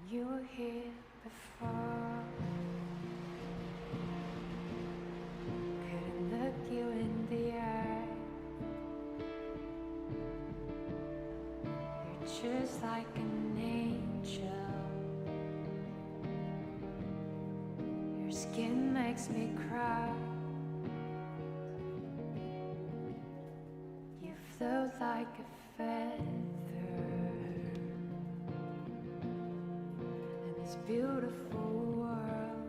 You were here before. Couldn't look you in the eye. You're just like an angel. Your skin makes me cry. You float like a feather in this beautiful world.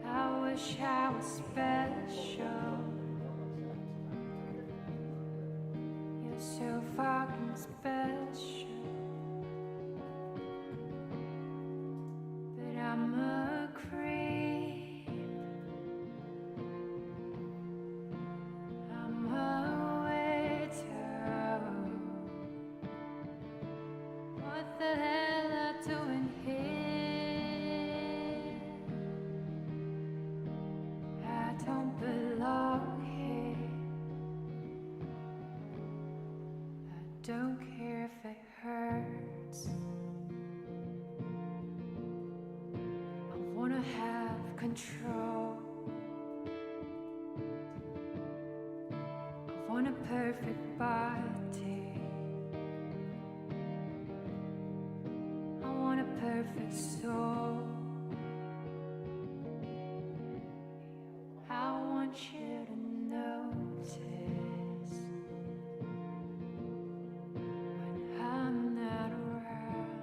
I wish I was special. You're so fucking special. But I'm a creep. I'm a waiter. What the hell am I doing here? I don't belong here. I don't care if it hurts. I wanna have control. I want a perfect body. I want a perfect soul. I want you to notice when I'm not around.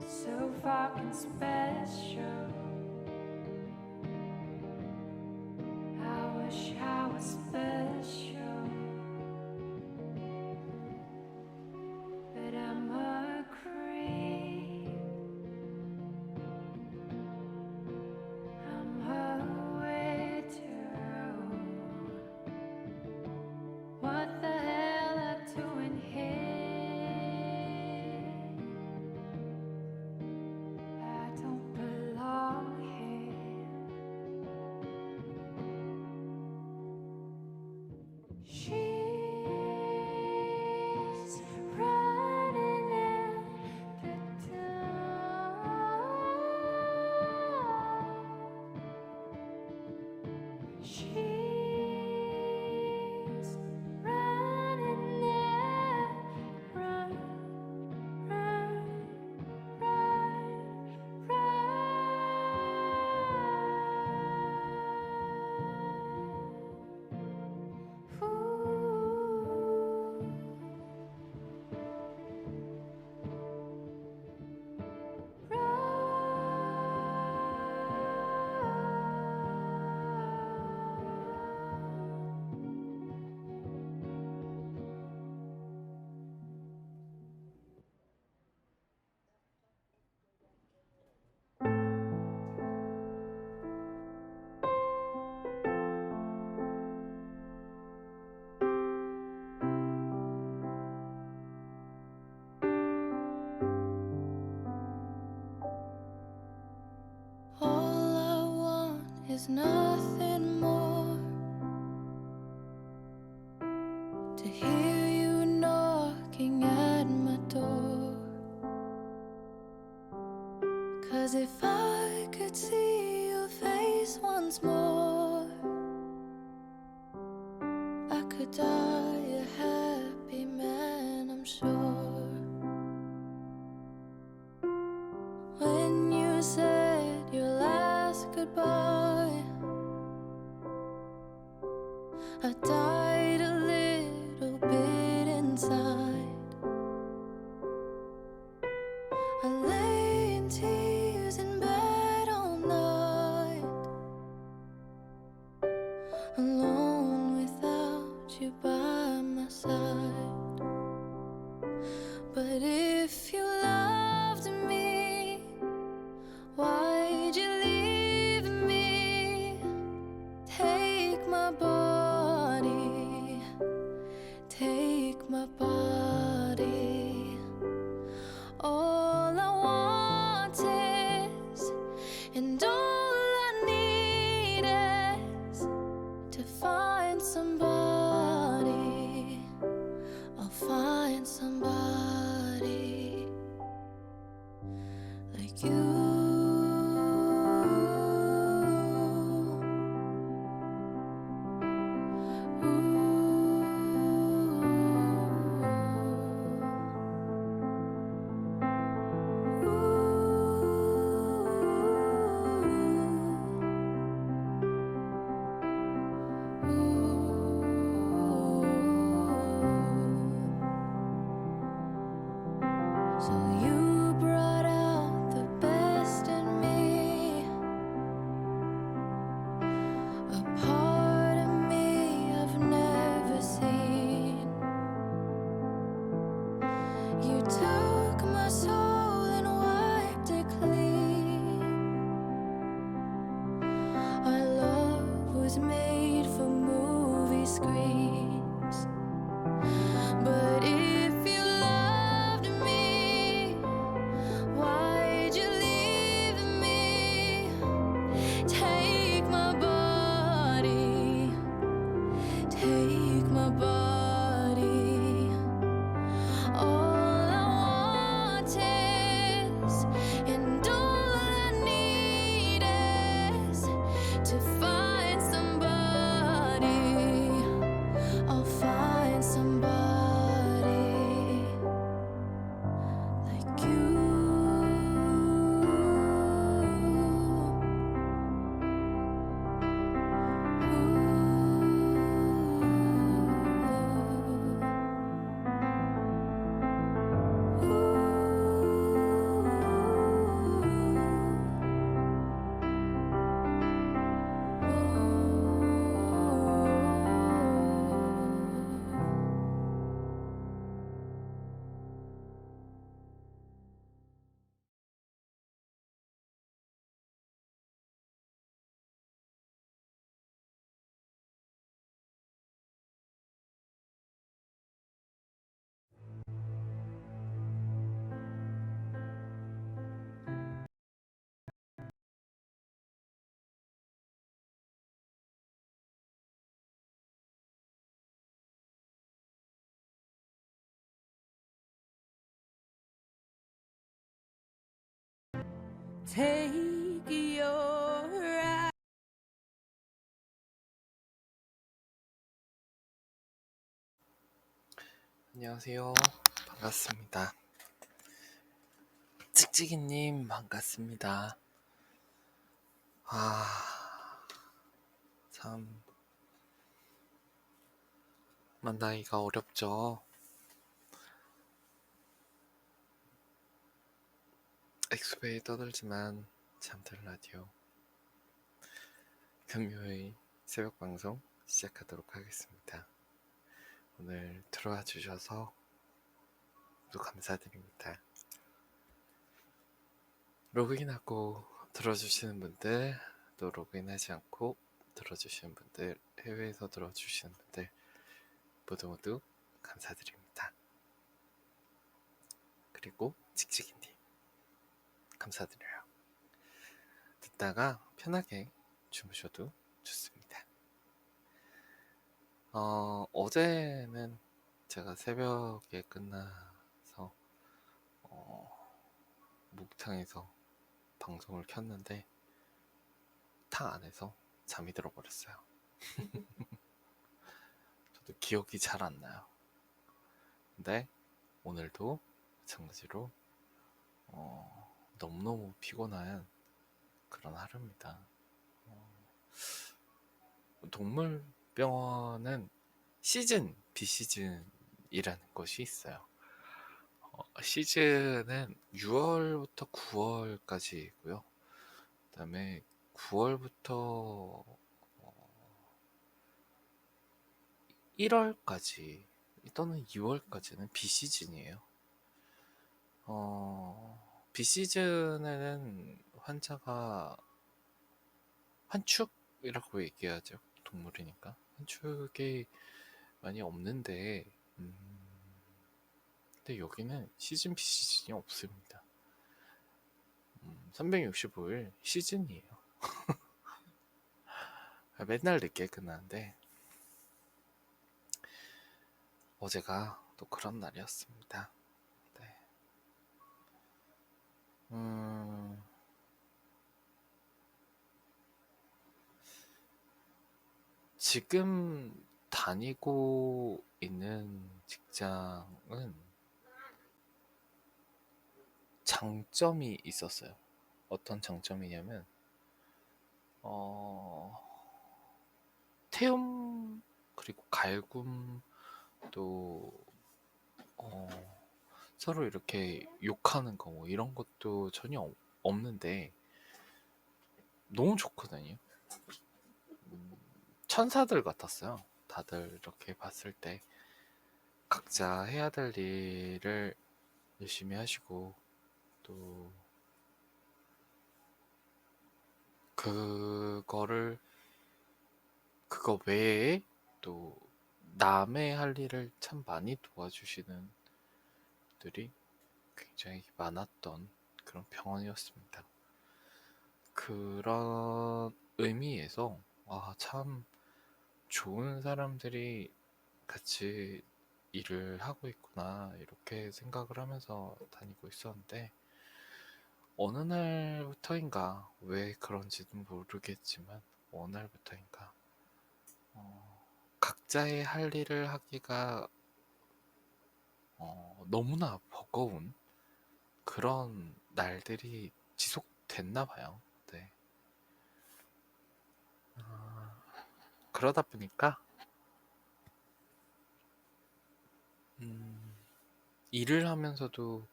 So fucking special. I wish I was special. But I'm a creep. I'm a waiter. What the hell am I doing here? I don't belong here. She's running out the door. She's running out. Run, run, run, run. Ooh. All I want is nothing more. To hear you knocking at my door. 'Cause if I could see your face once more, I could die a happy man, I'm sure. When you said your last goodbye, I died a little bit inside. I lay in tears in bed all night, alone without you by my side. But if you loved me, why'd you leave me? Take my body, take my body. All I want is, and all I need is to find somebody screams. But if you loved me, why'd you leave me? Take my body, take my body. All I want is, and all I need is to find somebody. I'll find somebody like you. Take your eye. 안녕하세요. 반갑습니다. 찍찍이님 반갑습니다. 참 만나기가 어렵죠. 엑스페이 떠들지만 잠들 라디오 금요일 새벽 방송 시작하도록 하겠습니다. 오늘 들어와 주셔서 모두 감사드립니다. 로그인하고 들어주시는 분들, 또 로그인하지 않고 들어주시는 분들, 해외에서 들어주시는 분들 모두 감사드립니다. 그리고 찍찍이님 감사드려요. 듣다가 편하게 주무셔도 좋습니다. 어제는 제가 새벽에 끝나서 목욕탕에서 방송을 켰는데 탕 안에서 잠이 들어버렸어요. 저도 기억이 잘 안 나요. 근데 오늘도 마찬가지로 너무너무 피곤한 그런 하루입니다. 동물병원은 시즌, 비시즌이라는 것이 있어요. 시즌은 6월부터 9월까지고요. 그 다음에 9월부터 1월까지 또는 2월까지는 비시즌이에요. 비시즌에는 환자가 환축이라고 얘기하죠. 동물이니까 환축이 많이 없는데 근데 여기는 시즌 비시즌이 없습니다. 365일 시즌이에요. 맨날 늦게 끝나는데 어제가 또 그런 날이었습니다. 네. 지금 다니고 있는 직장은 장점이 있었어요. 어떤 장점이냐면 태움 그리고 갈굼 또 서로 이렇게 욕하는 거 뭐 이런 것도 전혀 없는데 너무 좋거든요. 천사들 같았어요. 다들 이렇게 봤을 때 각자 해야 될 일을 열심히 하시고 또 그거 외에 또 남의 할 일을 참 많이 도와주시는 분들이 굉장히 많았던 그런 병원이었습니다. 그런 의미에서 참 좋은 사람들이 같이 일을 하고 있구나 이렇게 생각을 하면서 다니고 있었는데 어느 날부터인가 왜 그런지는 모르겠지만 어느 날부터인가 각자의 할 일을 하기가 너무나 버거운 그런 날들이 지속됐나 봐요. 네. 그러다 보니까 일을 하면서도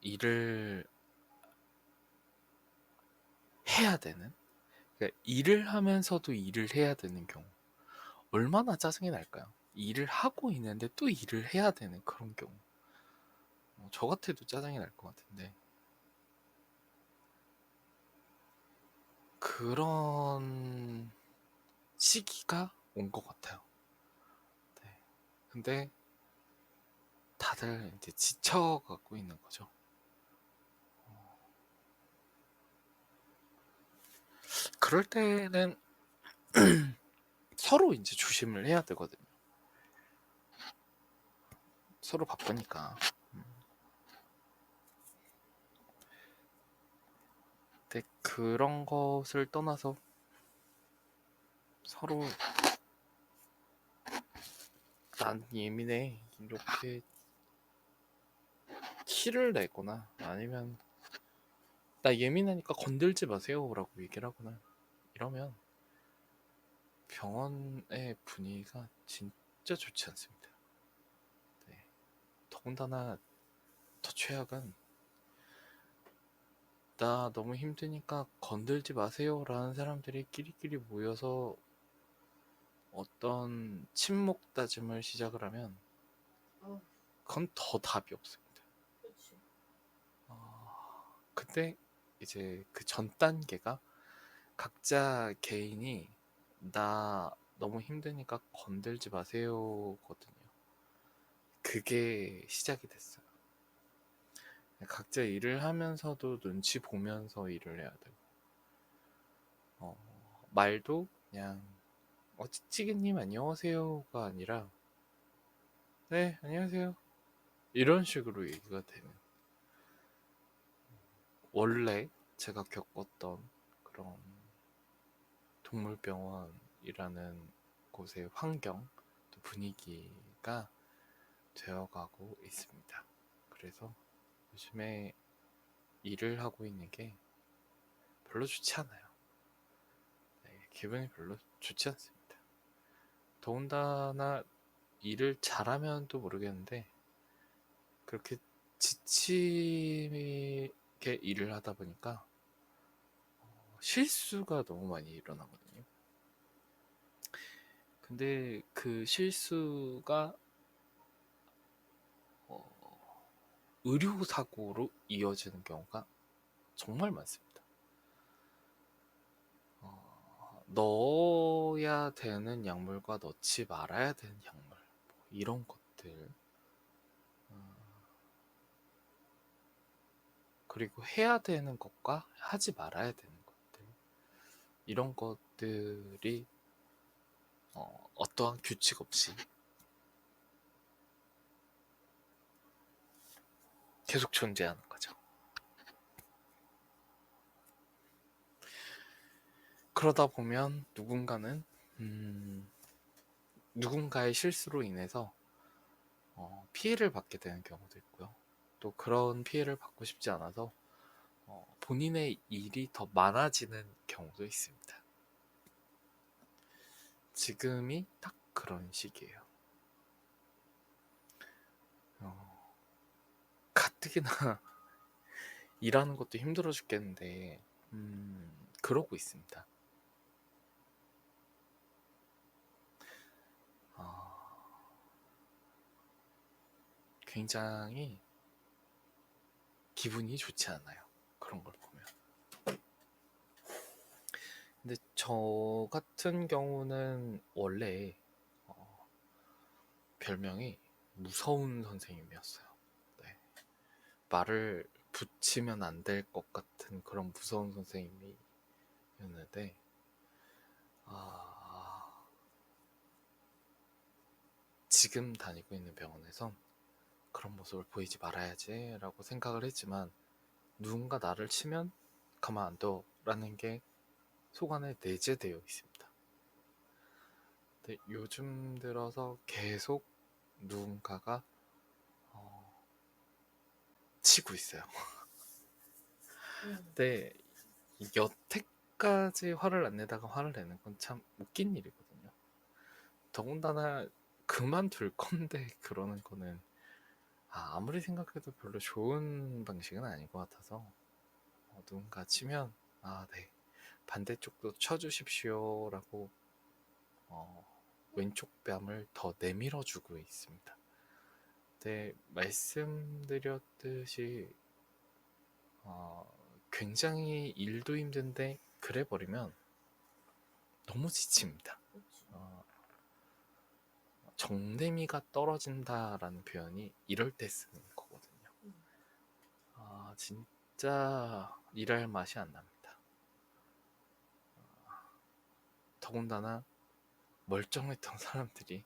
일을 해야 되는, 그러니까 일을 하면서도 일을 해야 되는 경우 얼마나 짜증이 날까요? 일을 하고 있는데 또 일을 해야 되는 그런 경우 저 같아도 짜증이 날 것 같은데 그런 시기가 온 것 같아요. 네. 근데 다들 이제 지쳐가고 있는 거죠. 그럴 때는 서로 이제 조심을 해야 되거든요. 서로 바쁘니까. 근데 그런 것을 떠나서 서로 난 예민해 이렇게 티를 내거나 아니면 나 예민하니까 건들지 마세요 라고 얘기를 하거나 이러면 병원의 분위기가 진짜 좋지 않습니다. 네. 더군다나 더 최악은 나 너무 힘드니까 건들지 마세요 라는 사람들이 끼리끼리 모여서 어떤 침묵 다짐을 시작을 하면 그건 더 답이 없습니다. 근데 이제 그 전 단계가 각자 개인이 나 너무 힘드니까 건들지 마세요 거든요. 그게 시작이 됐어요. 각자 일을 하면서도 눈치 보면서 일을 해야 되고 말도 그냥 찌찌개님 안녕하세요가 아니라 네 안녕하세요 이런 식으로 얘기가 되는 원래 제가 겪었던 그런 동물병원이라는 곳의 환경 또 분위기가 되어가고 있습니다. 그래서 요즘에 일을 하고 있는 게 별로 좋지 않아요. 네, 기분이 별로 좋지 않습니다. 더군다나 일을 잘하면 또 모르겠는데 그렇게 지치게 일을 하다 보니까 실수가 너무 많이 일어나거든요. 근데 그 실수가 의료사고로 이어지는 경우가 정말 많습니다. 넣어야 되는 약물과 넣지 말아야 되는 약물 뭐 이런 것들 그리고 해야 되는 것과 하지 말아야 되는 것들 이런 것들이 어떠한 규칙 없이 계속 존재하는 거죠. 그러다 보면 누군가는 누군가의 실수로 인해서 피해를 받게 되는 경우도 있고요. 또 그런 피해를 받고 싶지 않아서 본인의 일이 더 많아지는 경우도 있습니다. 지금이 딱 그런 시기예요. 가뜩이나 일하는 것도 힘들어 죽겠는데 그러고 있습니다. 굉장히 기분이 좋지 않아요. 그런 걸 보면. 근데 저 같은 경우는 원래 별명이 무서운 선생님이었어요. 네. 말을 붙이면 안 될 것 같은 그런 무서운 선생님이었는데, 지금 다니고 있는 병원에선 그런 모습을 보이지 말아야지 라고 생각을 했지만, 누군가 나를 치면 가만 안 둬라는 게 속 안에 내재되어 있습니다. 근데 요즘 들어서 계속 누군가가 치고 있어요. 근데 여태까지 화를 안 내다가 화를 내는 건 참 웃긴 일이거든요. 더군다나 그만둘 건데 그러는 거는 아무리 생각해도 별로 좋은 방식은 아닌 것 같아서, 누군가 치면 네, 반대쪽도 쳐주십시오 라고 왼쪽 뺨을 더 내밀어 주고 있습니다. 네, 말씀드렸듯이 굉장히 일도 힘든데 그래 버리면 너무 지칩니다. 정내미가 떨어진다라는 표현이 이럴 때 쓰는 거거든요. 진짜 일할 맛이 안 납니다. 더군다나 멀쩡했던 사람들이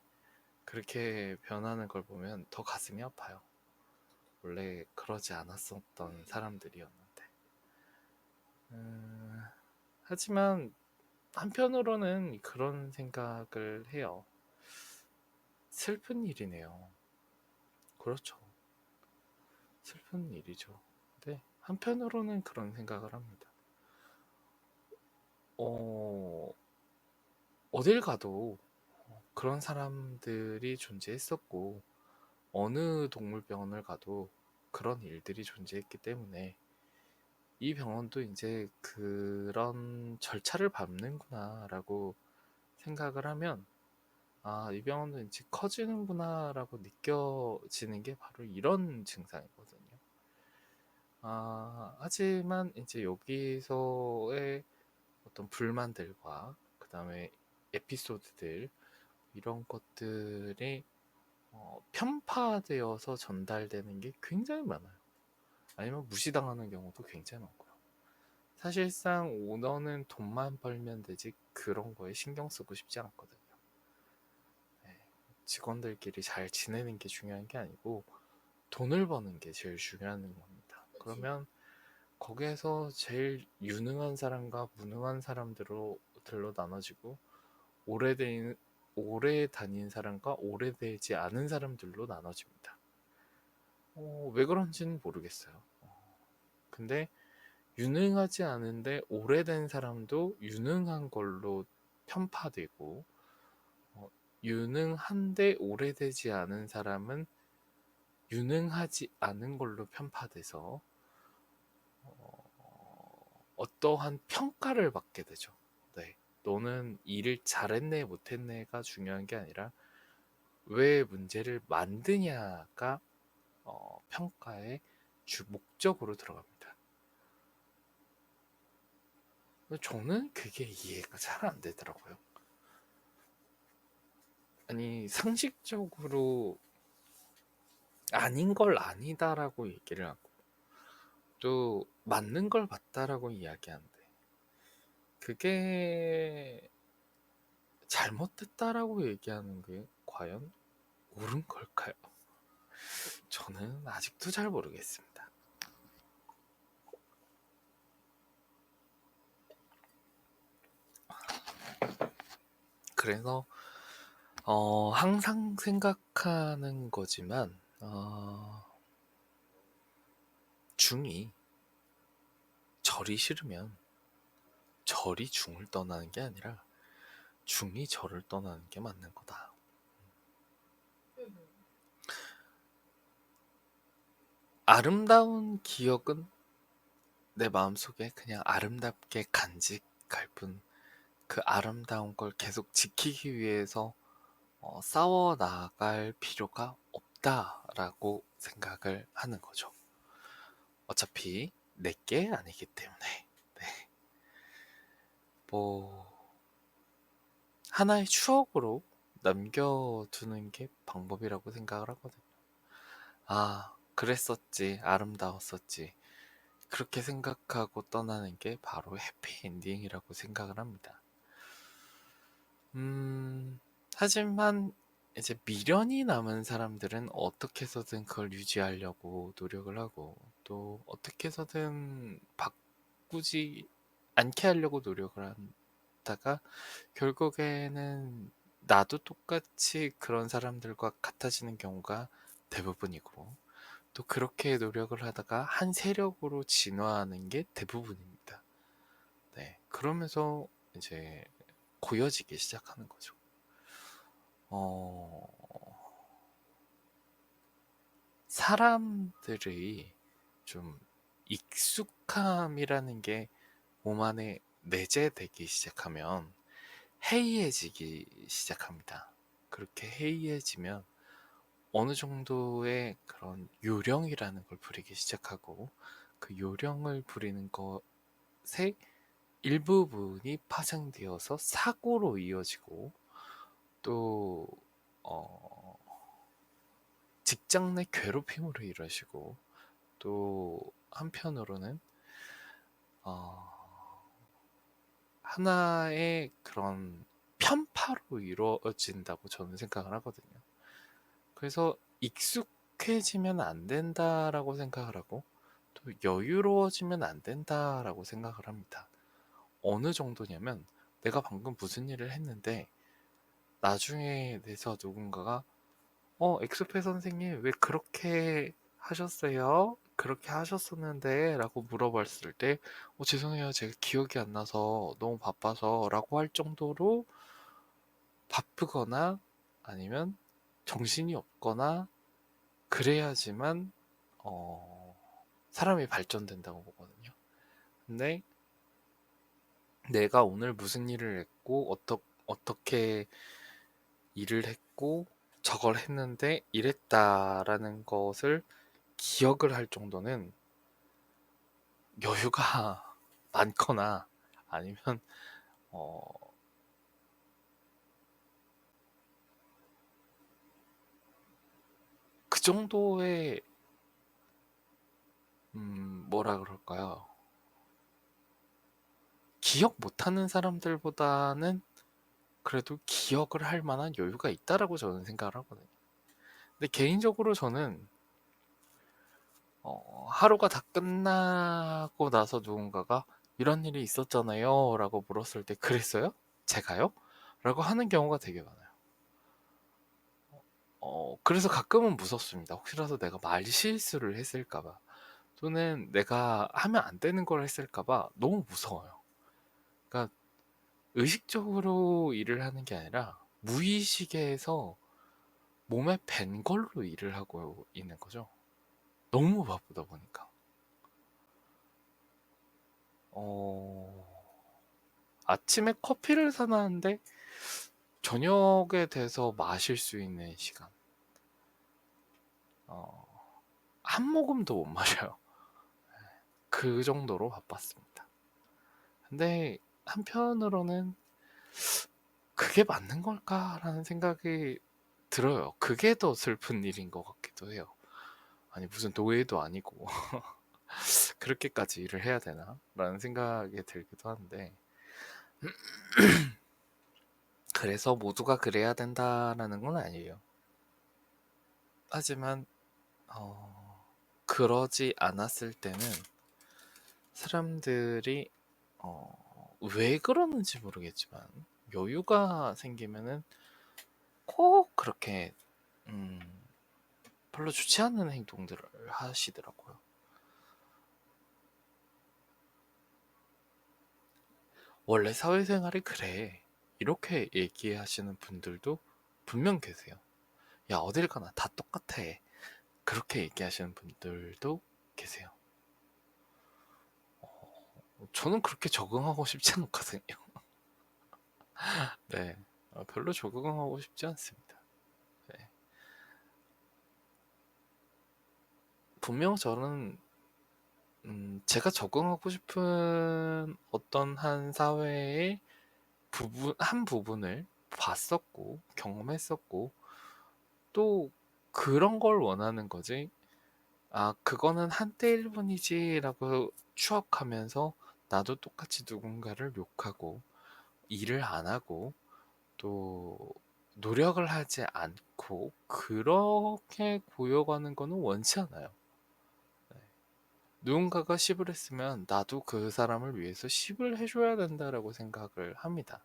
그렇게 변하는 걸 보면 더 가슴이 아파요. 원래 그러지 않았었던 사람들이었는데. 하지만 한편으로는 그런 생각을 해요. 슬픈 일이네요. 그렇죠. 슬픈 일이죠. 근데 한편으로는 그런 생각을 합니다. 어딜 가도 그런 사람들이 존재했었고, 어느 동물병원을 가도 그런 일들이 존재했기 때문에 이 병원도 이제 그런 절차를 밟는구나 라고 생각을 하면, 이 병원도 이제 커지는구나 라고 느껴지는 게 바로 이런 증상이거든요. 하지만 이제 여기서의 어떤 불만들과 그 다음에 에피소드들, 이런 것들이 편파되어서 전달되는 게 굉장히 많아요. 아니면 무시당하는 경우도 굉장히 많고요. 사실상 오너는 돈만 벌면 되지 그런 거에 신경 쓰고 싶지 않거든요. 네, 직원들끼리 잘 지내는 게 중요한 게 아니고 돈을 버는 게 제일 중요한 겁니다. 그러면 거기에서 제일 유능한 사람과 무능한 사람들로 나눠지고, 오래 다닌 사람과 오래되지 않은 사람들로 나눠집니다. 왜 그런지는 모르겠어요. 근데 유능하지 않은데 오래된 사람도 유능한 걸로 편파되고, 유능한데 오래되지 않은 사람은 유능하지 않은 걸로 편파돼서 어떠한 평가를 받게 되죠. 네. 너는 일을 잘했네 못했네가 중요한 게 아니라 왜 문제를 만드냐가 평가의 주 목적으로 들어갑니다. 저는 그게 이해가 잘 안 되더라고요. 아니, 상식적으로 아닌 걸 아니다라고 얘기를 하고 또 맞는 걸 맞다라고 이야기하는데, 그게 잘못됐다라고 얘기하는 게 과연 옳은 걸까요? 저는 아직도 잘 모르겠습니다. 그래서 항상 생각하는 거지만, 중이 절이 싫으면 절이 중을 떠나는 게 아니라 중이 절을 떠나는 게 맞는 거다. 아름다운 기억은 내 마음속에 그냥 아름답게 간직할 뿐, 그 아름다운 걸 계속 지키기 위해서 싸워 나갈 필요가 없다라고 생각을 하는 거죠. 어차피 내게 아니기 때문에. 네. 뭐 하나의 추억으로 남겨두는 게 방법이라고 생각을 하거든요. 아, 그랬었지, 아름다웠었지. 그렇게 생각하고 떠나는 게 바로 해피엔딩이라고 생각을 합니다. 하지만 이제 미련이 남은 사람들은 어떻게 해서든 그걸 유지하려고 노력을 하고 또 어떻게 해서든 바꾸지 않게 하려고 노력을 하다가 결국에는 나도 똑같이 그런 사람들과 같아지는 경우가 대부분이고 또 그렇게 노력을 하다가 한 세력으로 진화하는 게 대부분입니다. 네, 그러면서 이제 고여지기 시작하는 거죠. 어, 사람들의 좀 익숙함이라는 게 몸 안에 내재되기 시작하면 해이해지기 시작합니다. 그렇게 해이해지면 어느 정도의 그런 요령이라는 걸 부리기 시작하고 그 요령을 부리는 것의 일부분이 파생되어서 사고로 이어지고 또 어, 직장 내 괴롭힘으로 이루어지고 또 한편으로는 어, 하나의 그런 편파로 이루어진다고 저는 생각을 하거든요. 그래서 익숙해지면 안 된다라고 생각을 하고 또 여유로워지면 안 된다라고 생각을 합니다. 어느 정도냐면 내가 방금 무슨 일을 했는데 나중에 돼서 누군가가 엑소페 선생님 왜 그렇게 하셨어요? 그렇게 하셨었는데 라고 물어봤을 때 죄송해요 제가 기억이 안 나서 너무 바빠서 라고 할 정도로 바쁘거나 아니면 정신이 없거나 그래야지만 어, 사람이 발전된다고 보거든요. 근데 내가 오늘 무슨 일을 했고 어떻게 일을 했고 저걸 했는데 이랬다라는 것을 기억을 할 정도는 여유가 많거나 아니면 어, 그 정도의 뭐라 그럴까요? 기억 못하는 사람들보다는 그래도 기억을 할 만한 여유가 있다라고 저는 생각을 하거든요. 근데 개인적으로 저는 하루가 다 끝나고 나서 누군가가 이런 일이 있었잖아요 라고 물었을 때 그랬어요? 제가요? 라고 하는 경우가 되게 많아요. 그래서 가끔은 무섭습니다. 혹시라도 내가 말 실수를 했을까봐 또는 내가 하면 안 되는 걸 했을까봐 너무 무서워요. 그러니까 의식적으로 일을 하는 게 아니라 무의식에서 몸에 밴 걸로 일을 하고 있는 거죠. 너무 바쁘다 보니까. 어, 아침에 커피를 사놨는데 저녁에 돼서 마실 수 있는 시간. 어, 한 모금도 못 마셔요. 그 정도로 바빴습니다. 근데 한편으로는 그게 맞는 걸까라는 생각이 들어요. 그게 더 슬픈 일인 것 같기도 해요. 아니, 무슨 노예도 아니고, 그렇게까지 일을 해야 되나? 라는 생각이 들기도 하는데, 그래서 모두가 그래야 된다라는 건 아니에요. 하지만, 그러지 않았을 때는 사람들이, 왜 그러는지 모르겠지만, 여유가 생기면은 꼭 그렇게, 음, 별로 좋지 않은 행동들을 하시더라고요. 원래 사회생활이 그래. 이렇게 얘기하시는 분들도 분명 계세요. 야, 어딜 가나 다 똑같아. 그렇게 얘기하시는 분들도 계세요. 저는 그렇게 적응하고 싶지 않거든요. 네. 별로 적응하고 싶지 않습니다. 네. 분명 저는 제가 적응하고 싶은 어떤 한 사회의 한 부분을 봤었고 경험했었고 또 그런 걸 원하는 거지. 아, 그거는 한때 일뿐이지라고 추억하면서 나도 똑같이 누군가를 욕하고 일을 안 하고 또 노력을 하지 않고 그렇게 고여가는 거는 원치 않아요. 네. 누군가가 10을 했으면 나도 그 사람을 위해서 10을 해줘야 된다라고 생각을 합니다.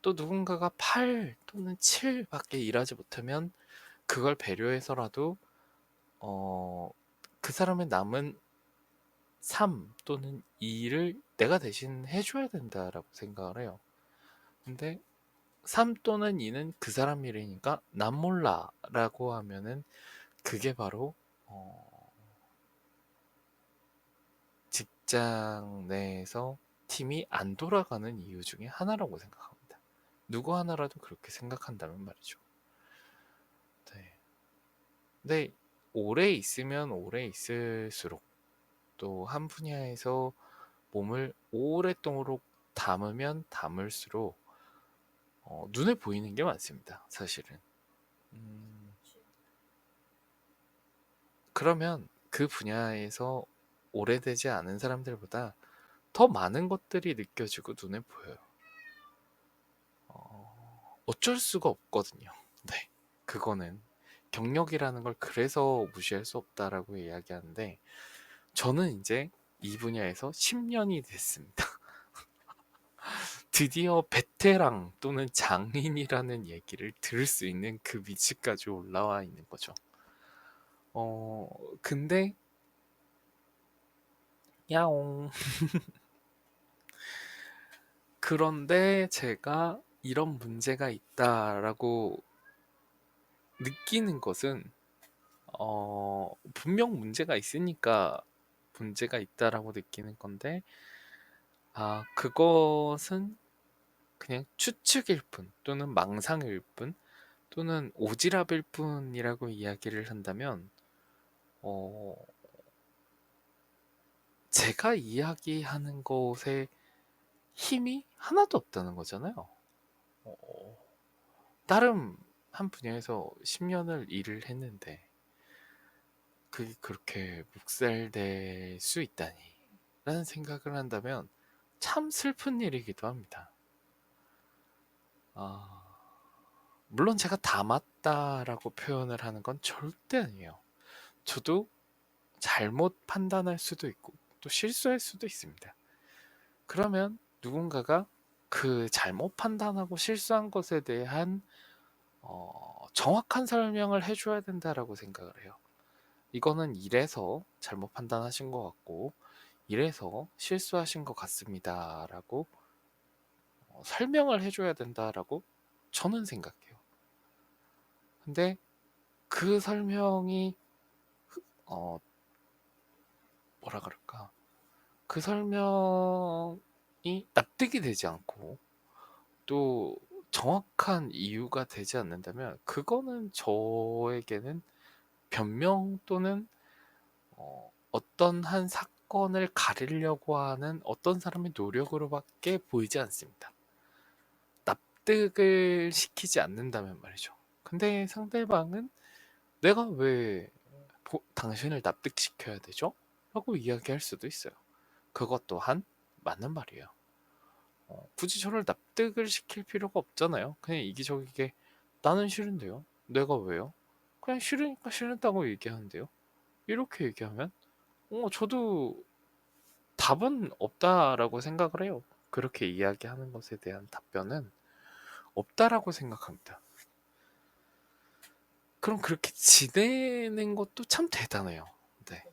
또 누군가가 8 또는 7밖에 일하지 못하면 그걸 배려해서라도 그 사람의 남은 3 또는 2를 내가 대신 해줘야 된다라고 생각을 해요. 근데 3 또는 2는 그 사람 일이니까 난 몰라 라고 하면은 그게 바로 직장 내에서 팀이 안 돌아가는 이유 중에 하나라고 생각합니다. 누구 하나라도 그렇게 생각한다면 말이죠. 네. 근데 오래 있으면 오래 있을수록 또 한 분야에서 몸을 오랫동안 담으면 담을수록 눈에 보이는 게 많습니다. 사실은. 음, 그러면 그 분야에서 오래되지 않은 사람들보다 더 많은 것들이 느껴지고 눈에 보여요. 어쩔 수가 없거든요. 네. 그거는 경력이라는 걸 그래서 무시할 수 없다라고 이야기하는데 저는 이제 이 분야에서 10년이 됐습니다. 드디어 베테랑 또는 장인이라는 얘기를 들을 수 있는 그 위치까지 올라와 있는 거죠. 근데 야옹. 그런데 제가 이런 문제가 있다라고 느끼는 것은 분명 문제가 있으니까 문제가 있다라고 느끼는 건데 그것은 그냥 추측일 뿐 또는 망상일 뿐 또는 오지랖일 뿐이라고 이야기를 한다면 어, 제가 이야기하는 것에 힘이 하나도 없다는 거잖아요. 어, 다른 한 분야에서 10년을 일을 했는데 그게 그렇게 묵살될 수 있다니 라는 생각을 한다면 참 슬픈 일이기도 합니다. 아, 물론 제가 다 맞다라고 표현을 하는 건 절대 아니에요. 저도 잘못 판단할 수도 있고 또 실수할 수도 있습니다. 그러면 누군가가 그 잘못 판단하고 실수한 것에 대한 정확한 설명을 해줘야 된다라고 생각을 해요. 이거는 이래서 잘못 판단하신 것 같고 이래서 실수하신 것 같습니다라고 설명을 해줘야 된다라고 저는 생각해요. 근데 그 설명이 어, 뭐라 그럴까? 그 설명이 납득이 되지 않고 또 정확한 이유가 되지 않는다면 그거는 저에게는 변명 또는 어떤 한 사건을 가리려고 하는 어떤 사람의 노력으로밖에 보이지 않습니다. 납득을 시키지 않는다면 말이죠. 근데 상대방은 내가 왜 당신을 납득시켜야 되죠? 라고 이야기할 수도 있어요. 그것 또한 맞는 말이에요. 굳이 저를 납득을 시킬 필요가 없잖아요. 그냥 이기적이게 나는 싫은데요. 내가 왜요? 그냥 싫으니까 싫다고 얘기하는데요. 이렇게 얘기하면 저도 답은 없다라고 생각을 해요. 그렇게 이야기하는 것에 대한 답변은 없다라고 생각합니다. 그럼 그렇게 지내는 것도 참 대단해요. 네.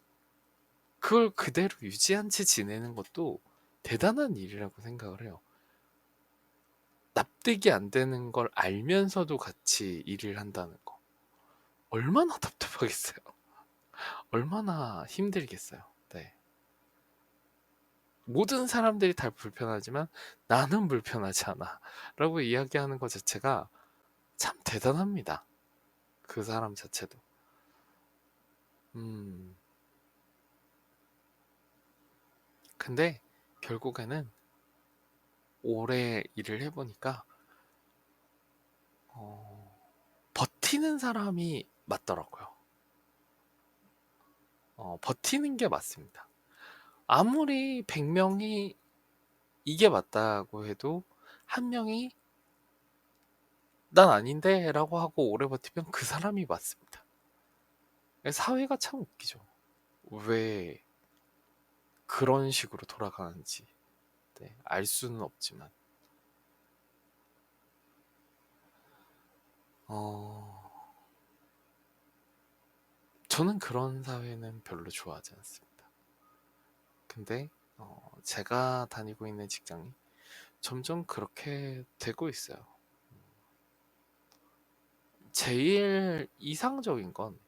그걸 그대로 유지한 채 지내는 것도 대단한 일이라고 생각을 해요. 납득이 안 되는 걸 알면서도 같이 일을 한다는 거. 얼마나 답답하겠어요. 얼마나 힘들겠어요. 네. 모든 사람들이 다 불편하지만 나는 불편하지 않아. 라고 이야기하는 것 자체가 참 대단합니다. 그 사람 자체도. 음, 근데 결국에는 오래 일을 해보니까 버티는 사람이 맞더라고요. 버티는 게 맞습니다. 아무리 100명이 이게 맞다고 해도 한 명이 난 아닌데 라고 하고 오래 버티면 그 사람이 맞습니다. 사회가 참 웃기죠. 왜 그런 식으로 돌아가는지 네, 알 수는 없지만 저는 그런 사회는 별로 좋아하지 않습니다. 근데 제가 다니고 있는 직장이 점점 그렇게 되고 있어요. 제일 이상적인 건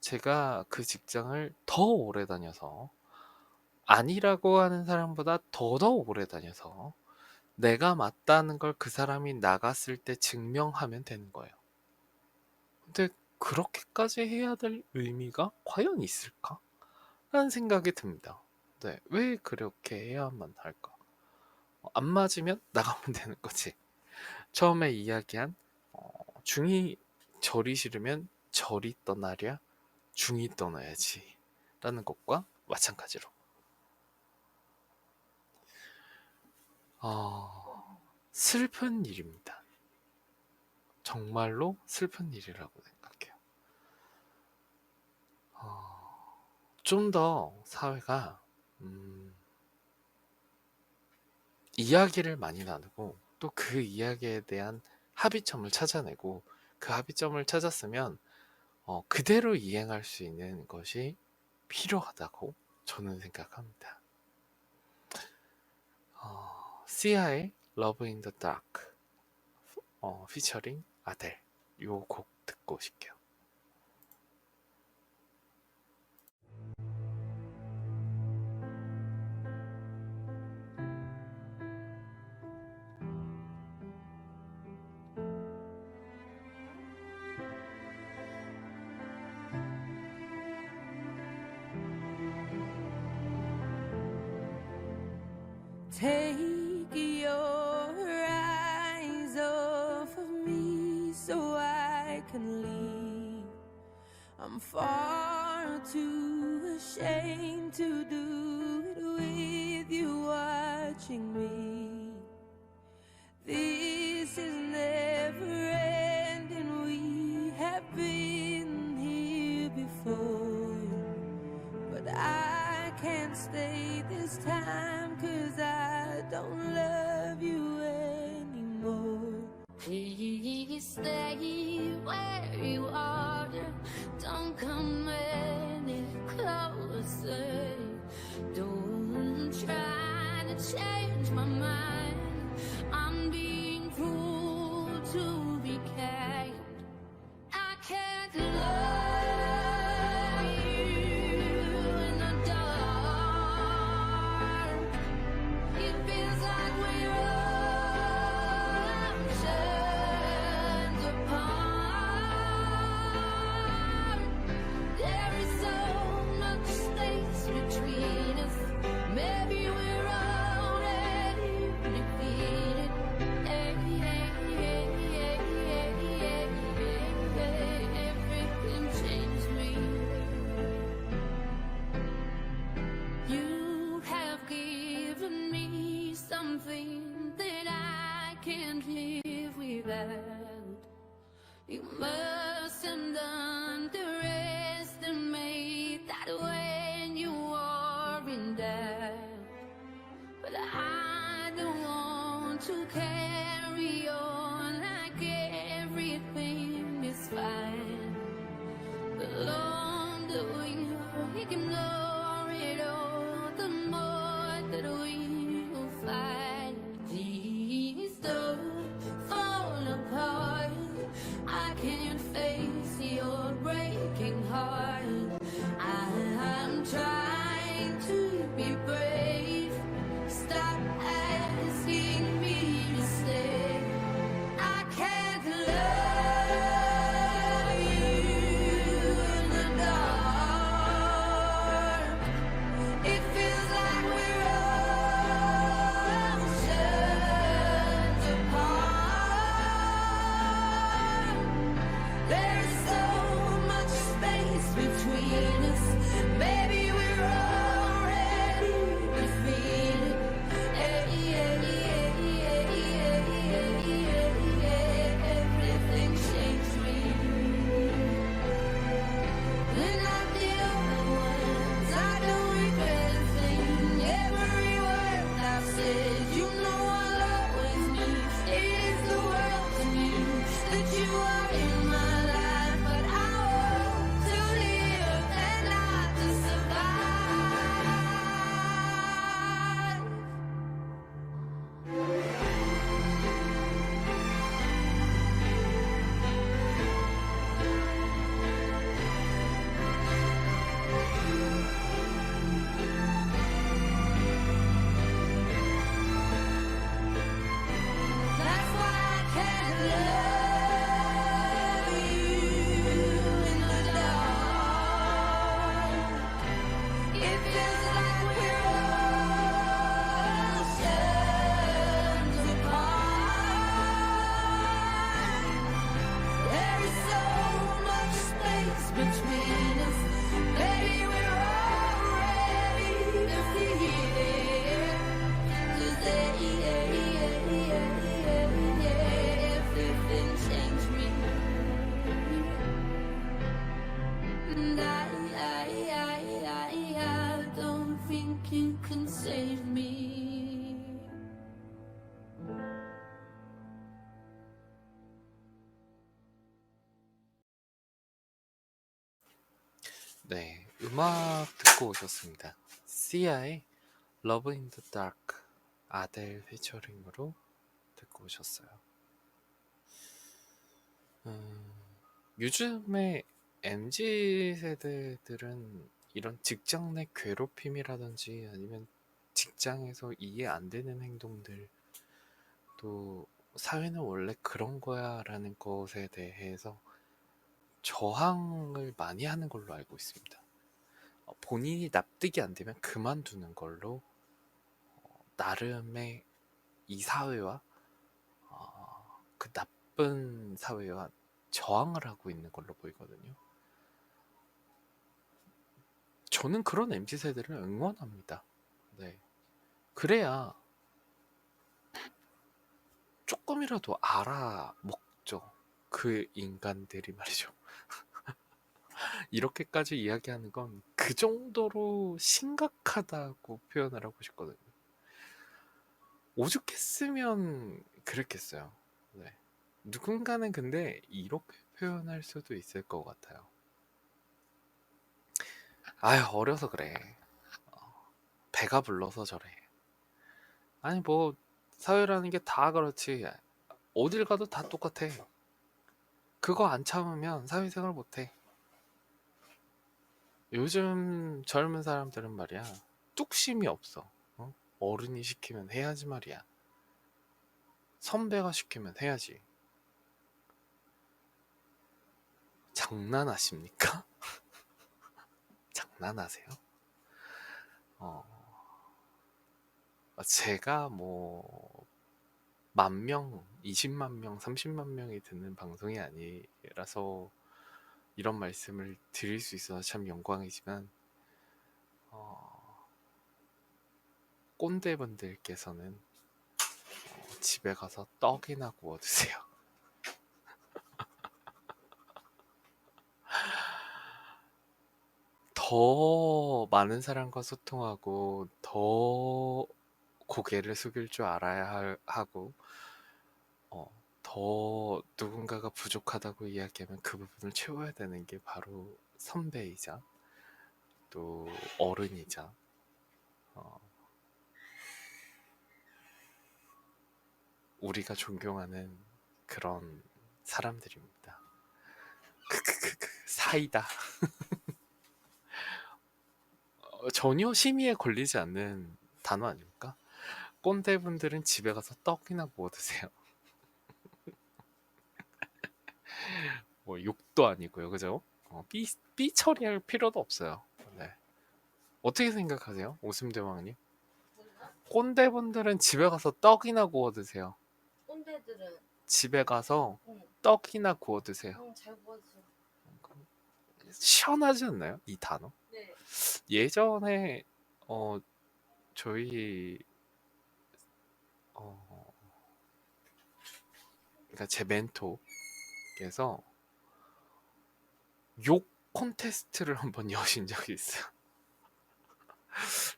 제가 그 직장을 더 오래 다녀서 아니라고 하는 사람보다 더 오래 다녀서 내가 맞다는 걸 그 사람이 나갔을 때 증명하면 되는 거예요. 근데 그렇게까지 해야 될 의미가 과연 있을까? 라는 생각이 듭니다. 네, 왜 그렇게 해야만 할까? 안 맞으면 나가면 되는 거지. 처음에 이야기한 중이 절이 싫으면 절이 떠나랴 중이 떠나야지 라는 것과 마찬가지로 슬픈 일입니다. 정말로 슬픈 일이라고 생각해요. 좀 더 사회가 이야기를 많이 나누고 또 그 이야기에 대한 합의점을 찾아내고 그 합의점을 찾았으면 그대로 이행할 수 있는 것이 필요하다고 저는 생각합니다. 시아의 Love in the Dark 피처링 아델 요 곡 듣고 오실게요. Take your eyes off of me so I can leave. I'm far too ashamed to do it with you watching me. This is never ending. We have been here before, but I can't stay this time 'cause I don't love you anymore. Please stay where you are. Don't come any closer. Don't try to change my mind. I'm being cruel to be kind. I can't love you in the dark. It feels like we're oceans apart. There is so much space between us. Maybe we're already defeated. Everything changed me. You have given me something that I can't live without. You must have done the rest and made that when you are in doubt. But I don't want to carry on like everything is fine. The longer we ignore it all, the more that we will fight. Please don't fall apart. I can't between us. Baby, we're already defeated. 'Cause everything changed me. And I don't think you can save me. 네, 음악 듣고 오셨습니다. 시아의 Love in the Dark 아델 피처링으로 듣고 오셨어요. 요즘에 MZ 세대들은 이런 직장 내 괴롭힘이라든지 아니면 직장에서 이해 안 되는 행동들, 또 사회는 원래 그런 거야 라는 것에 대해서 저항을 많이 하는 걸로 알고 있습니다. 본인이 납득이 안 되면 그만두는 걸로 나름의 이 사회와 그 나쁜 사회와 저항을 하고 있는 걸로 보이거든요. 저는 그런 MZ세대를 응원합니다. 네. 그래야 조금이라도 알아먹죠. 그 인간들이 말이죠. 이렇게까지 이야기하는 건 그 정도로 심각하다고 표현을 하고 싶거든요. 오죽했으면 그랬겠어요. 네. 누군가는 근데 이렇게 표현할 수도 있을 것 같아요. 아유, 어려서 그래. 배가 불러서 저래. 아니, 뭐, 사회라는 게 다 그렇지. 어딜 가도 다 똑같아. 그거 안 참으면 사회생활 못해. 요즘 젊은 사람들은 말이야, 뚝심이 없어. 어른이 시키면 해야지 말이야. 선배가 시키면 해야지. 장난하십니까? 장난하세요? 제가 뭐 10,000명, 20만 명, 30만 명이 듣는 방송이 아니라서 이런 말씀을 드릴 수 있어서 참 영광이지만 꼰대분들께서는 집에 가서 떡이나 구워 드세요. 더 많은 사람과 소통하고 더 고개를 숙일 줄 알아야 하고 더 누군가가 부족하다고 이야기하면 그 부분을 채워야 되는 게 바로 선배이자 또 어른이자 우리가 존경하는 그런 사람들입니다. 사이다. 전혀 심의에 걸리지 않는 단어 아닙니까? 꼰대분들은 집에 가서 떡이나 구워 드세요. 뭐 욕도 아니고요, 그죠? 삐 처리할 필요도 없어요. 네. 어떻게 생각하세요, 오심대왕님? 꼰대분들은 집에 가서 떡이나 구워 드세요. 꼰대들은 집에 가서 응. 떡이나 구워 드세요. 잘 구워주세요. 시원하지 않나요, 이 단어? 네. 예전에 저희 그러니까 제 멘토께서 욕 콘테스트를 한번 여신 적이 있어요.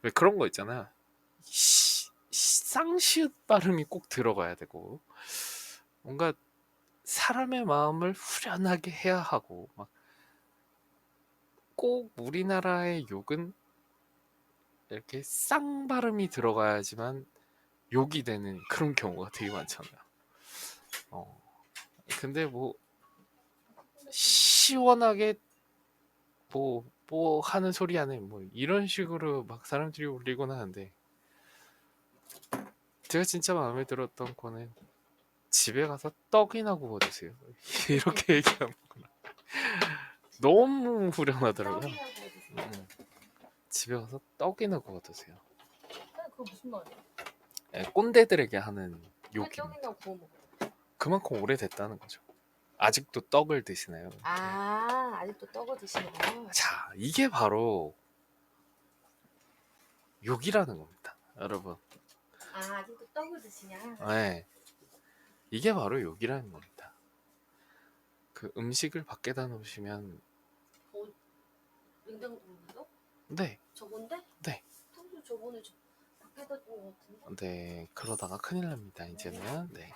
왜 그런 거 있잖아. 쌍시읒 발음이 꼭 들어가야 되고 뭔가 사람의 마음을 후련하게 해야 하고 막 꼭 우리나라의 욕은 이렇게 쌍 발음이 들어가야지만 욕이 되는 그런 경우가 되게 많잖아요. 근데 뭐 시원하게 뭐 하는 소리 하네 뭐 이런 식으로 막 사람들이 올리곤 하는데 제가 진짜 마음에 들었던 거는 집에 가서 떡이나 구워 드세요. 이렇게 얘기하는구나. 너무 후련하더라고요. 떡이나 구워주세요. 집에 가서 떡이나 구워 드세요. 그거 무슨 말이야? 꼰대들에게 하는 왜 욕입니다. 떡이나 구워 먹어? 그만큼 오래됐다는 거죠. 아직도 떡을 드시나요? 아 아직도 떡을 드시나요? 자, 이게 바로 욕이라는 겁니다, 여러분. 아, 아직도 떡을 드시냐? 네, 이게 바로 욕이라는 겁니다. 그 음식을 밖에다 놓으시면 냉장고도? 네, 저건데? 네, 떡도 저번에 밖에다 둔것 같은데? 네, 그러다가 큰일 납니다, 이제는. 네.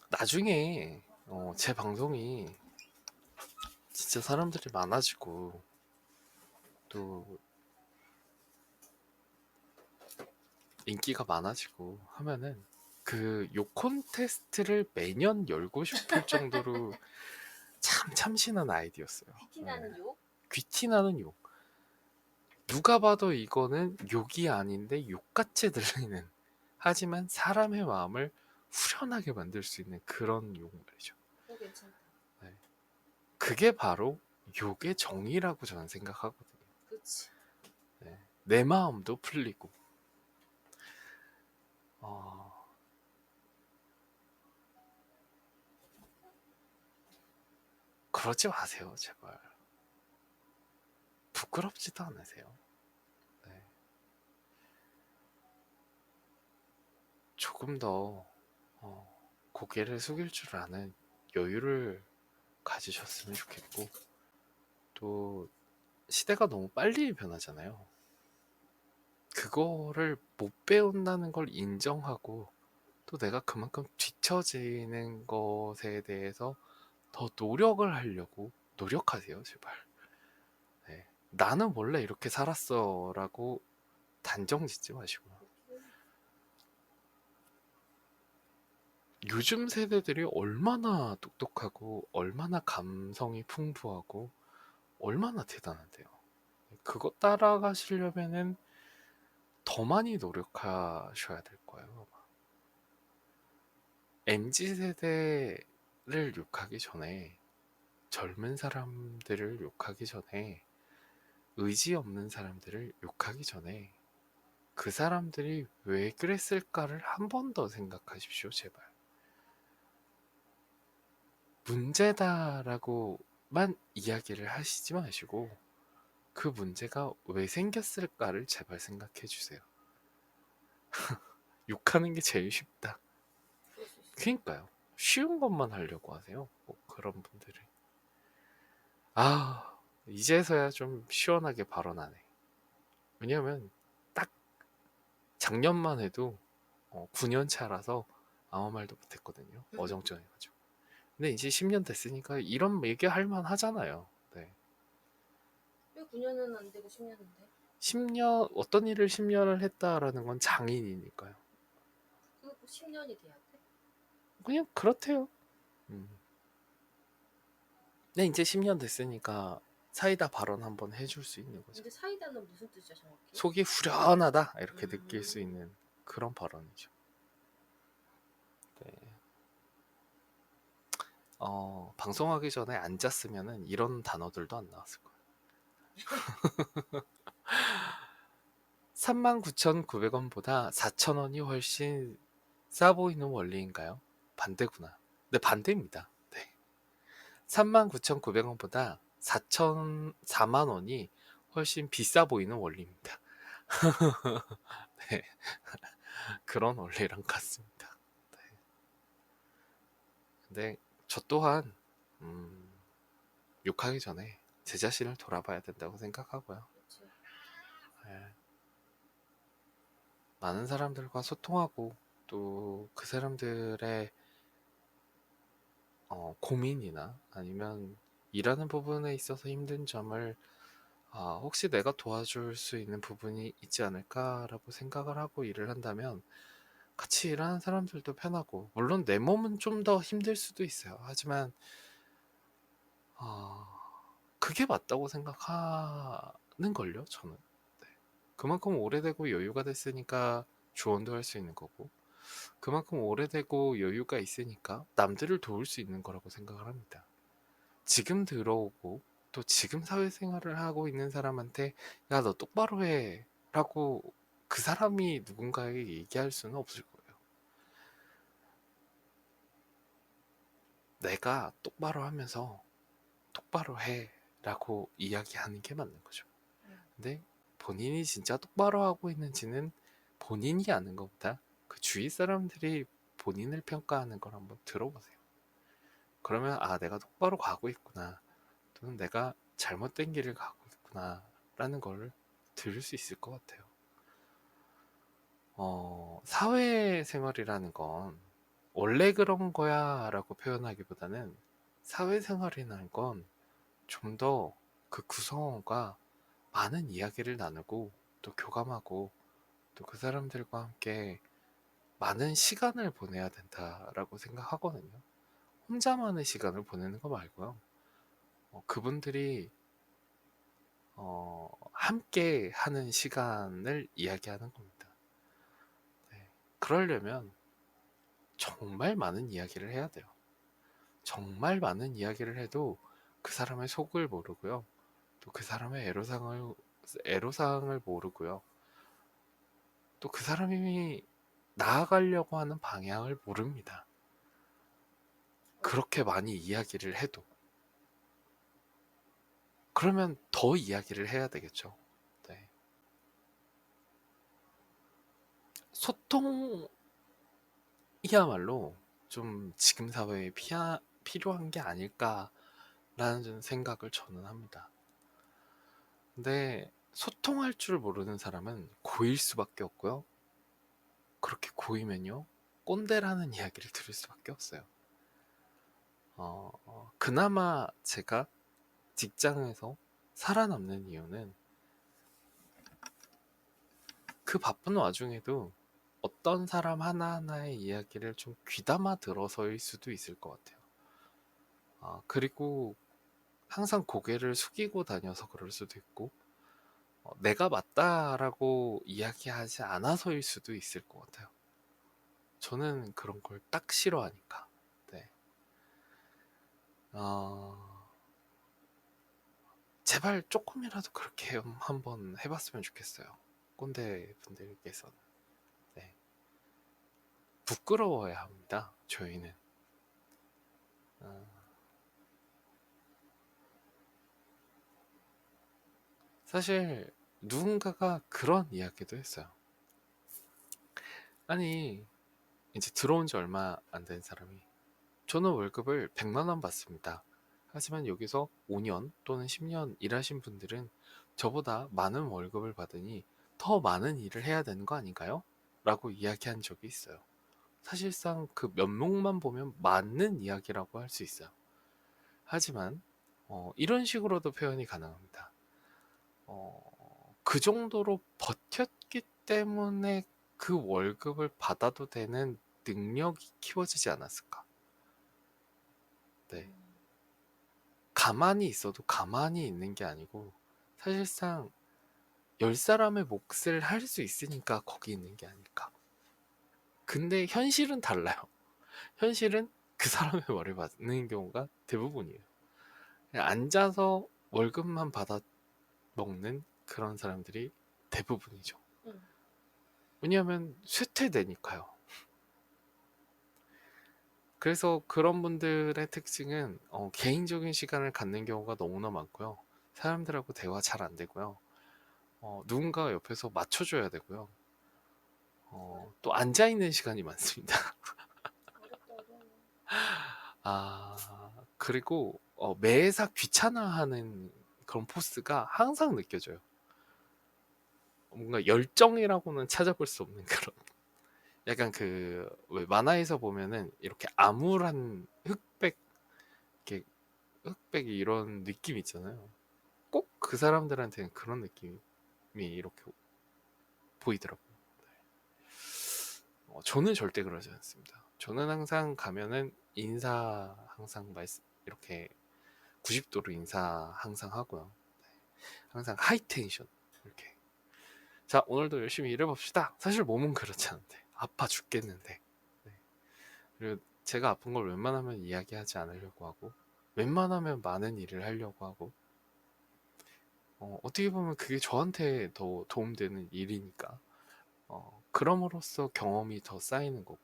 나중에 제 방송이 진짜 사람들이 많아지고 또 인기가 많아지고 하면은 그 욕 콘테스트를 매년 열고 싶을 정도로 참 참신한 아이디어였어요. 피티나는 욕? 귀티나는 욕. 누가 봐도 이거는 욕이 아닌데 욕같이 들리는, 하지만 사람의 마음을 후련하게 만들 수 있는 그런 욕 말이죠. 그거 괜찮다. 그게 바로 욕의 정의라고 저는 생각하거든요. 그치. 네. 내 마음도 풀리고. 그러지 마세요, 제발. 부끄럽지도 않으세요. 네. 조금 더 고개를 숙일 줄 아는 여유를 가지셨으면 좋겠고, 또 시대가 너무 빨리 변하잖아요. 그거를 못 배운다는 걸 인정하고, 또 내가 그만큼 뒤처지는 것에 대해서 더 노력을 하려고 노력하세요, 제발. 네. 나는 원래 이렇게 살았어 라고 단정 짓지 마시고요. 요즘 세대들이 얼마나 똑똑하고 얼마나 감성이 풍부하고 얼마나 대단한데요. 그거 따라가시려면은 더 많이 노력하셔야 될 거예요. MZ 세대를 욕하기 전에, 젊은 사람들을 욕하기 전에, 의지 없는 사람들을 욕하기 전에 그 사람들이 왜 그랬을까를 한 번 더 생각하십시오, 제발. 문제다라고만 이야기를 하시지 마시고 그 문제가 왜 생겼을까를 제발 생각해 주세요. 욕하는 게 제일 쉽다. 그럴 수 있어. 그러니까요. 쉬운 것만 하려고 하세요. 뭐 그런 분들이. 이제서야 좀 시원하게 발언하네. 왜냐면 딱 작년만 해도 9년 차라서 아무 말도 못했거든요. 어정쩡해가지고. 근데 이제 10년 됐으니까 이런 얘기할 만 하잖아요. 네. 왜 9년은 안 되고 10년인데? 10년, 어떤 일을 10년을 했다라는 건 장인이니까요. 그거 꼭 10년이 돼야 돼? 그냥 그렇대요. 근데 이제 10년 됐으니까 사이다 발언 한번 해줄 수 있는 거죠. 근데 사이다는 무슨 뜻이야 정확히? 속이 후련하다 이렇게 느낄 수 있는 그런 발언이죠. 네. 방송하기 전에 앉았으면은 이런 단어들도 안 나왔을 거예요. 39,900원보다 4,000원이 훨씬 싸 보이는 원리인가요? 반대구나. 네, 반대입니다. 네. 39,900원보다 4만 원이 훨씬 비싸 보이는 원리입니다. 네. 그런 원리랑 같습니다. 네. 근데 저 또한 욕하기 전에 제 자신을 돌아봐야 된다고 생각하고요. 그치. 네. 많은 사람들과 소통하고 또 그 사람들의 고민이나 아니면 일하는 부분에 있어서 힘든 점을 혹시 내가 도와줄 수 있는 부분이 있지 않을까라고 생각을 하고 일을 한다면 같이 일하는 사람들도 편하고, 물론 내 몸은 좀 더 힘들 수도 있어요. 하지만 그게 맞다고 생각하는 걸요, 저는. 네. 그만큼 오래되고 여유가 됐으니까 조언도 할 수 있는 거고, 그만큼 오래되고 여유가 있으니까 남들을 도울 수 있는 거라고 생각을 합니다. 지금 들어오고 또 지금 사회생활을 하고 있는 사람한테 야, 너 똑바로 해 라고 그 사람이 누군가에게 얘기할 수는 없을 거예요. 내가 똑바로 하면서 똑바로 해라고 이야기하는 게 맞는 거죠. 근데 본인이 진짜 똑바로 하고 있는지는 본인이 아는 것보다 그 주위 사람들이 본인을 평가하는 걸 한번 들어보세요. 그러면 아, 내가 똑바로 가고 있구나, 또는 내가 잘못된 길을 가고 있구나 라는 걸 들을 수 있을 것 같아요. 사회생활이라는 건 원래 그런 거야 라고 표현하기보다는, 사회생활이라는 건 좀 더 그 구성원과 많은 이야기를 나누고 또 교감하고 또 그 사람들과 함께 많은 시간을 보내야 된다라고 생각하거든요. 혼자만의 시간을 보내는 거 말고요. 그분들이 함께 하는 시간을 이야기하는 겁니다. 네. 그러려면 정말 많은 이야기를 해야 돼요. 정말 많은 이야기를 해도 그 사람의 속을 모르고요. 또 그 사람의 애로사항을 모르고요. 또 그 사람이 나아가려고 하는 방향을 모릅니다. 그렇게 많이 이야기를 해도. 그러면 더 이야기를 해야 되겠죠. 네. 소통이야말로 좀 지금 사회에 필요한 게 아닐까라는 생각을 저는 합니다. 근데 소통할 줄 모르는 사람은 고일 수밖에 없고요. 그렇게 고이면요, 꼰대라는 이야기를 들을 수밖에 없어요. 그나마 제가 직장에서 살아남는 이유는 그 바쁜 와중에도 어떤 사람 하나하나의 이야기를 좀 귀담아 들어서일 수도 있을 것 같아요. 그리고 항상 고개를 숙이고 다녀서 그럴 수도 있고, 내가 맞다라고 이야기하지 않아서일 수도 있을 것 같아요. 저는 그런 걸 딱 싫어하니까. 네. 제발 조금이라도 그렇게 한번 해봤으면 좋겠어요. 꼰대 분들께서는. 네. 부끄러워야 합니다. 저희는. 사실 누군가가 그런 이야기도 했어요. 아니, 이제 들어온 지 얼마 안 된 사람이, 저는 월급을 100만 원 받습니다. 하지만 여기서 5년 또는 10년 일하신 분들은 저보다 많은 월급을 받으니 더 많은 일을 해야 되는 거 아닌가요? 라고 이야기한 적이 있어요. 사실상 그 면목만 보면 맞는 이야기라고 할 수 있어요. 하지만 이런 식으로도 표현이 가능합니다. 그 정도로 버텼기 때문에 그 월급을 받아도 되는 능력이 키워지지 않았을까? 네. 가만히 있어도 가만히 있는 게 아니고, 사실상 10사람의 몫을 할 수 있으니까 거기 있는 게 아닐까. 근데 현실은 달라요. 현실은 그 사람의 말을 받는 경우가 대부분이에요. 그냥 앉아서 월급만 받아 먹는 그런 사람들이 대부분이죠. 응. 왜냐하면 쇠퇴되니까요. 그래서 그런 분들의 특징은 개인적인 시간을 갖는 경우가 너무나 많고요. 사람들하고 대화 잘 안 되고요. 누군가 옆에서 맞춰줘야 되고요. 또 앉아있는 시간이 많습니다. 어렵다, 어려워. 그리고 매사 귀찮아하는 그런 포스가 항상 느껴져요. 뭔가 열정이라고는 찾아볼 수 없는 그런, 약간 그 왜 만화에서 보면은 이렇게 암울한 흑백, 이렇게 흑백이 이런 느낌 있잖아요. 꼭 그 사람들한테는 그런 느낌이 이렇게 보이더라고요. 저는 절대 그러지 않습니다. 저는 항상 가면은 인사 항상 이렇게 90도로 인사 항상 하고요. 항상 하이텐션 이렇게. 자, 오늘도 열심히 일해봅시다. 사실 몸은 그렇지 않은데 아파 죽겠는데. 네. 그리고 제가 아픈 걸 웬만하면 이야기하지 않으려고 하고, 웬만하면 많은 일을 하려고 하고, 어떻게 보면 그게 저한테 더 도움되는 일이니까, 그럼으로써 경험이 더 쌓이는 거고,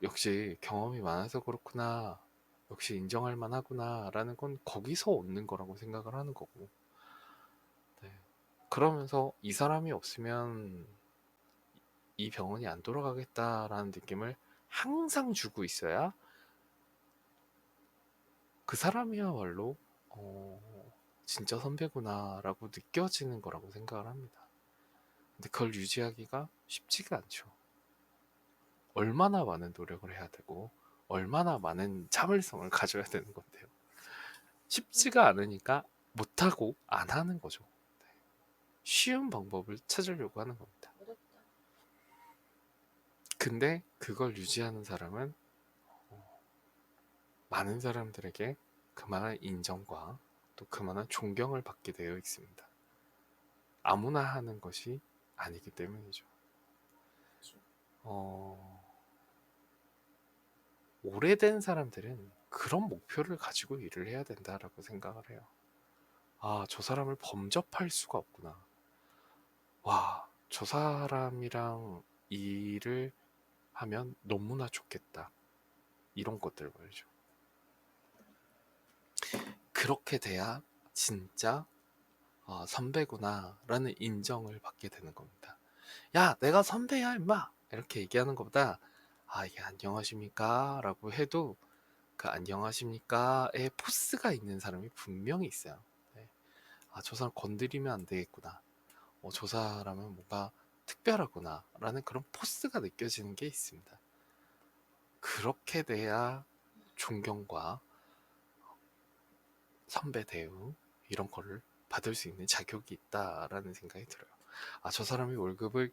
역시 경험이 많아서 그렇구나. 역시 인정할 만하구나. 라는 건 거기서 얻는 거라고 생각을 하는 거고. 네. 그러면서 이 사람이 없으면 이 병원이 안 돌아가겠다라는 느낌을 항상 주고 있어야 그 사람이야말로 진짜 선배구나라고 느껴지는 거라고 생각을 합니다. 근데 그걸 유지하기가 쉽지가 않죠. 얼마나 많은 노력을 해야 되고 얼마나 많은 참을성을 가져야 되는 건데요. 쉽지가 않으니까 못하고 안 하는 거죠. 네. 쉬운 방법을 찾으려고 하는 겁니다. 어렵다. 근데 그걸 유지하는 사람은 많은 사람들에게 그만한 인정과 또 그만한 존경을 받게 되어 있습니다. 아무나 하는 것이 아니기 때문이죠. 오래된 사람들은 그런 목표를 가지고 일을 해야 된다라고 생각을 해요. 아, 저 사람을 범접할 수가 없구나. 와, 저 사람이랑 일을 하면 너무나 좋겠다. 이런 것들 말이죠. 그렇게 돼야 진짜 선배구나 라는 인정을 받게 되는 겁니다. 야, 내가 선배야 임마! 이렇게 얘기하는 것보다 이게 안녕하십니까? 라고 해도 그 안녕하십니까의 포스가 있는 사람이 분명히 있어요. 네. 저 사람 건드리면 안 되겠구나. 저 사람은 뭔가 특별하구나 라는 그런 포스가 느껴지는 게 있습니다. 그렇게 돼야 존경과 선배 대우 이런 거를 받을 수 있는 자격이 있다라는 생각이 들어요. 저 사람이 월급을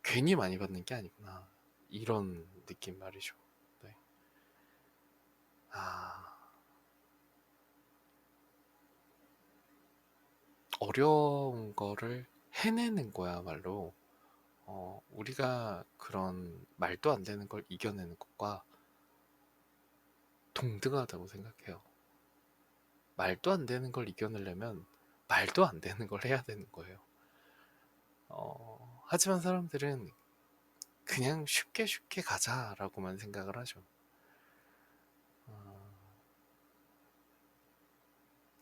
괜히 많이 받는 게 아니구나. 이런 느낌 말이죠. 네. 어려운 거를 해내는 거야말로 우리가 그런 말도 안 되는 걸 이겨내는 것과 동등하다고 생각해요. 말도 안 되는 걸 이겨내려면 말도 안 되는 걸 해야 되는 거예요. 하지만 사람들은 그냥 쉽게 쉽게 가자라고만 생각을 하죠.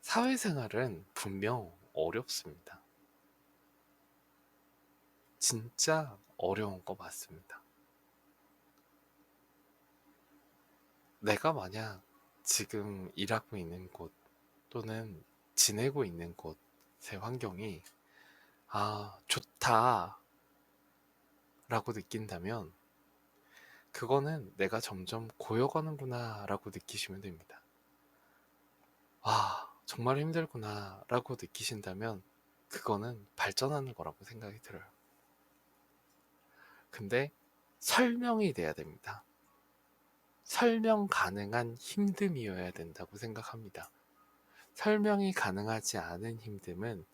사회생활은 분명 어렵습니다. 진짜 어려운 거 맞습니다. 내가 만약 지금 일하고 있는 곳 또는 지내고 있는 곳의 환경이 좋다 라고 느낀다면 그거는 내가 점점 고여가는구나 라고 느끼시면 됩니다. 정말 힘들구나 라고 느끼신다면 그거는 발전하는 거라고 생각이 들어요. 근데 설명이 돼야 됩니다. 설명 가능한 힘듦이어야 된다고 생각합니다. 설명이 가능하지 않은 힘듦은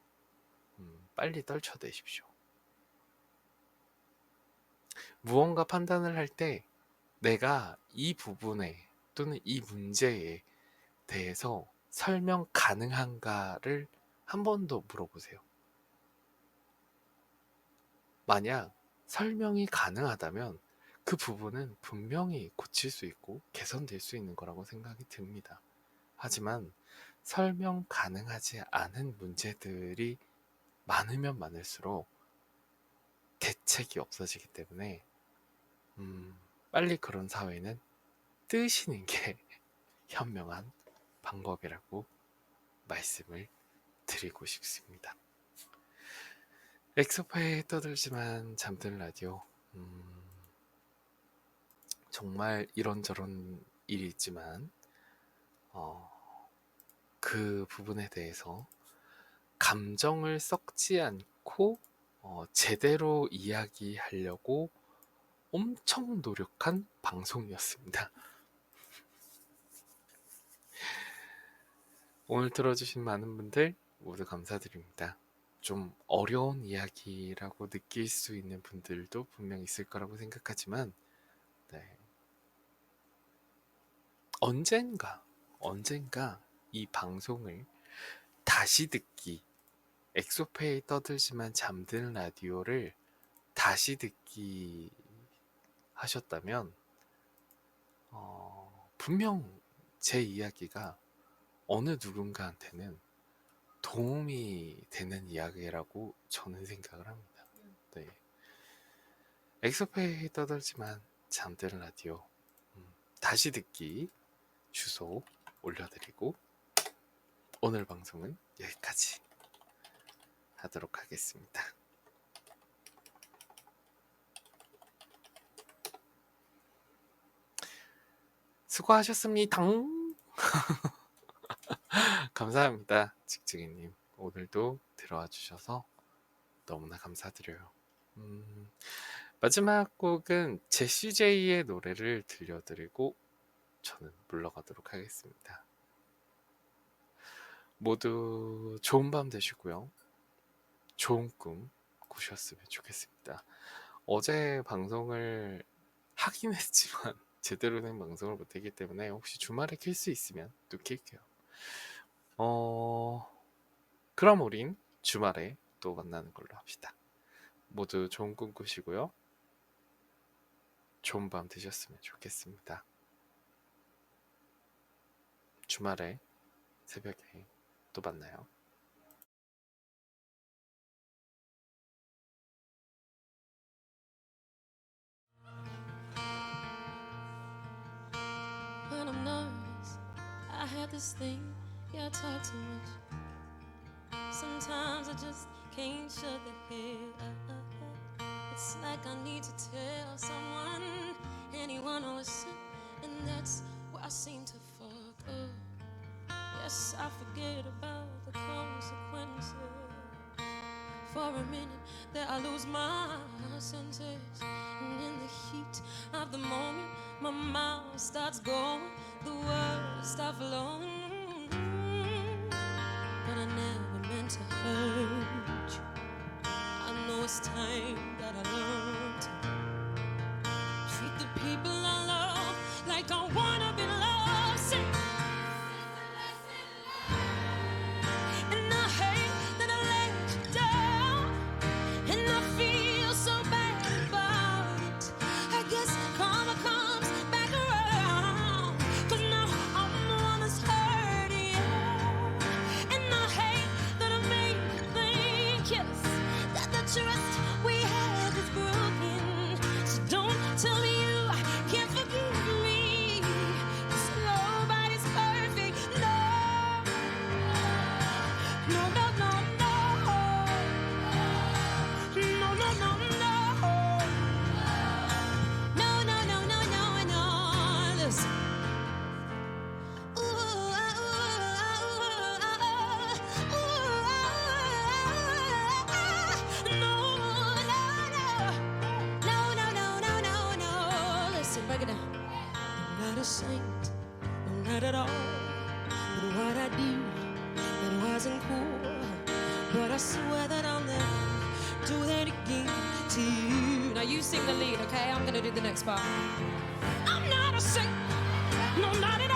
빨리 떨쳐내십시오. 무언가 판단을 할 때 내가 이 부분에 또는 이 문제에 대해서 설명 가능한가를 한 번 더 물어보세요. 만약 설명이 가능하다면 그 부분은 분명히 고칠 수 있고 개선될 수 있는 거라고 생각이 듭니다. 하지만 설명 가능하지 않은 문제들이 많으면 많을수록 대책이 없어지기 때문에 빨리 그런 사회는 뜨시는 게 현명한 방법이라고 말씀을 드리고 싶습니다. 엑소파에 떠들지만 잠든 라디오. 정말 이런저런 일이 있지만 그 부분에 대해서 감정을 섞지 않고 제대로 이야기하려고 엄청 노력한 방송이었습니다. 오늘 들어주신 많은 분들 모두 감사드립니다. 좀 어려운 이야기라고 느낄 수 있는 분들도 분명 있을 거라고 생각하지만 네. 언젠가 이 방송을 다시 듣기 엑소페이 떠들지만 잠드는 라디오를 다시 듣기 하셨다면 분명 제 이야기가 어느 누군가한테는 도움이 되는 이야기라고 저는 생각을 합니다. 네. 엑소페이 떠들지만 잠드는 라디오 다시 듣기 주소 올려드리고 오늘 방송은 여기까지 하도록 하겠습니다. 수고하셨습니다. 감사합니다. 직증이님 오늘도 들어와 주셔서 너무나 감사드려요. 마지막 곡은 제시제이의 노래를 들려드리고 저는 물러가도록 하겠습니다. 모두 좋은 밤 되시고요. 좋은 꿈 꾸셨으면 좋겠습니다. 어제 방송을 하긴 했지만 제대로 된 방송을 못했기 때문에 혹시 주말에 킬 수 있으면 또 킬게요. 그럼 우린 주말에 또 만나는 걸로 합시다. 모두 좋은 꿈 꾸시고요. 좋은 밤 되셨으면 좋겠습니다. 주말에 새벽에 또 만나요. When I'm nervous, I have this thing. Yeah, I talk too much. Sometimes I just can't shut the head up. It's like I need to tell someone, anyone will listen, and that's where I seem to fuck up. Yes, I forget about the consequences. For a minute there I lose my senses, and in the heat of the moment my mouth starts going, the words start flowing. But I never meant to hurt you. I know it's time that I learn to treat the people I love like I wanna be loved. Say, and I hate that I let you down, and I feel so bad about it. I guess karma comes back around, 'cause now I'm the one that's hurting you. And I hate that I made you think, yes, that the trust we had is broken. So don't tell me you can't forgive me, 'cause nobody's perfect, no. No, no, no, no. No, no, no, no. No, no, no, no, no, no. Listen. Ooh, no, no, no, no, no. Listen, break it down. I'm not a saint, no, not at all. But what I did, it wasn't cool. But I swear that I'll never do that again to you. Now you sing the lead, okay? I'm gonna do the next part. I'm not a saint, no, not at all.